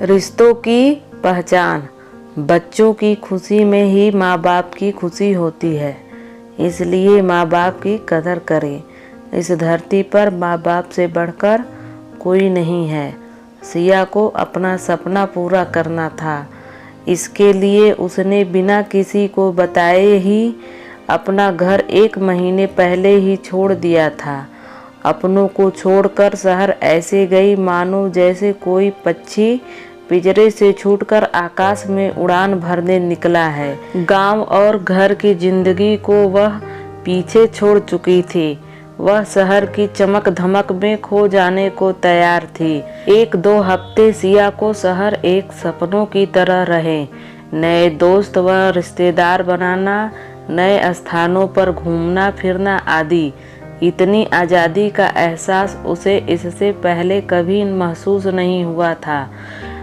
रिश्तों की पहचान। बच्चों की खुशी में ही माँ बाप की खुशी होती है, इसलिए माँ बाप की कदर करें। इस धरती पर माँ बाप से बढ़कर कोई नहीं है। सिया को अपना सपना पूरा करना था, इसके लिए उसने बिना किसी को बताए ही अपना घर 1 महीने पहले ही छोड़ दिया था। अपनों को छोड़कर शहर ऐसे गई मानो जैसे कोई पक्षी पिंजरे से छूटकर आकाश में उड़ान भरने निकला है। गांव और घर की जिंदगी को वह पीछे छोड़ चुकी थी। वह शहर की चमक धमक में खो जाने को तैयार थी। 1-2 हफ्ते सिया को शहर एक सपनों की तरह रहे। नए दोस्त व रिश्तेदार बनाना, नए स्थानों पर घूमना फिरना आदि। इतनी आज़ादी का एहसास उसे इससे पहले कभी महसूस नहीं हुआ था।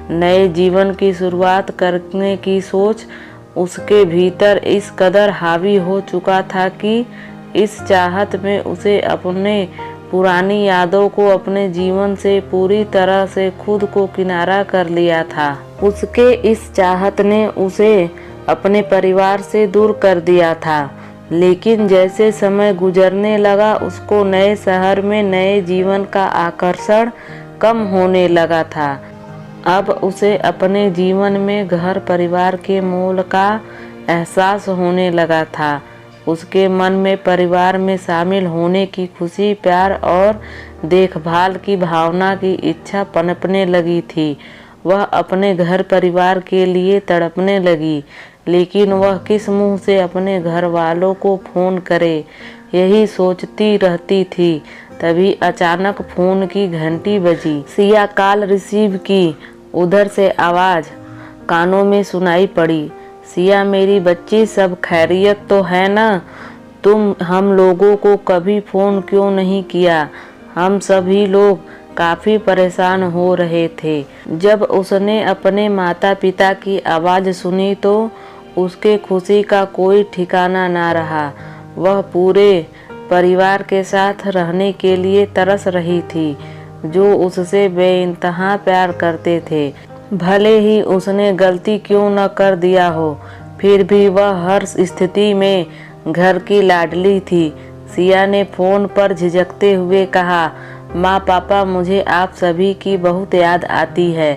नए जीवन की शुरुआत करने की सोच उसके भीतर इस कदर हावी हो चुका था कि इस चाहत में उसे अपने पुरानी यादों को अपने जीवन से पूरी तरह से खुद को किनारा कर लिया था। उसके इस चाहत ने उसे अपने परिवार से दूर कर दिया था। लेकिन जैसे समय गुजरने लगा उसको नए शहर में नए जीवन का आकर्षण कम होने लगा था। अब उसे अपने जीवन में घर परिवार के मोल का एहसास होने लगा था। उसके मन में परिवार में शामिल होने की खुशी, प्यार और देखभाल की भावना की इच्छा पनपने लगी थी। वह अपने घर परिवार के लिए तड़पने लगी, लेकिन वह किस मुंह से अपने घर वालों को फ़ोन करे, यही सोचती रहती थी। तभी अचानक फ़ोन की घंटी बजी। सिया कॉल रिसीव की। उधर से आवाज़ कानों में सुनाई पड़ी। सिया मेरी बच्ची, सब खैरियत तो है ना? तुम हम लोगों को कभी फ़ोन क्यों नहीं किया? हम सभी लोग काफ़ी परेशान हो रहे थे। जब उसने अपने माता पिता की आवाज़ सुनी तो उसके खुशी का कोई ठिकाना ना रहा। वह पूरे परिवार के साथ रहने के लिए तरस रही थी, जो उससे बेइंतहा प्यार करते थे। भले ही उसने गलती क्यों न कर दिया हो, फिर भी वह हर स्थिति में घर की लाडली थी। सिया ने फ़ोन पर झिझकते हुए कहा, माँ पापा, मुझे आप सभी की बहुत याद आती है।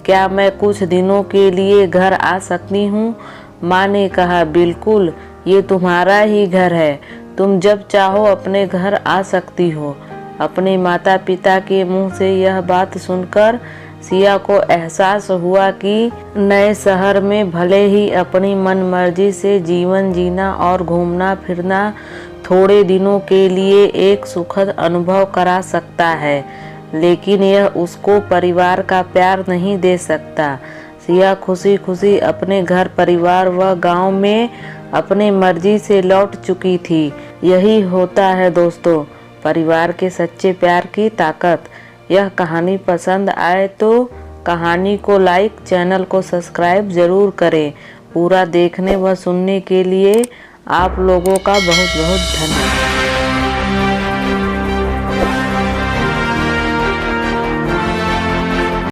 क्या मैं कुछ दिनों के लिए घर आ सकती हूँ? माँ ने कहा, बिल्कुल, ये तुम्हारा ही घर है। तुम जब चाहो अपने घर आ सकती हो। अपने माता पिता के मुंह से यह बात सुनकर सिया को एहसास हुआ कि नए शहर में भले ही अपनी मनमर्जी से जीवन जीना और घूमना फिरना थोड़े दिनों के लिए एक सुखद अनुभव करा सकता है, लेकिन यह उसको परिवार का प्यार नहीं दे सकता। सिया खुशी खुशी अपने घर परिवार व गांव में अपने मर्जी से लौट चुकी थी। यही होता है दोस्तों, परिवार के सच्चे प्यार की ताकत। यह कहानी पसंद आए तो कहानी को लाइक, चैनल को सब्सक्राइब ज़रूर करें। पूरा देखने व सुनने के लिए आप लोगों का बहुत बहुत धन्यवाद।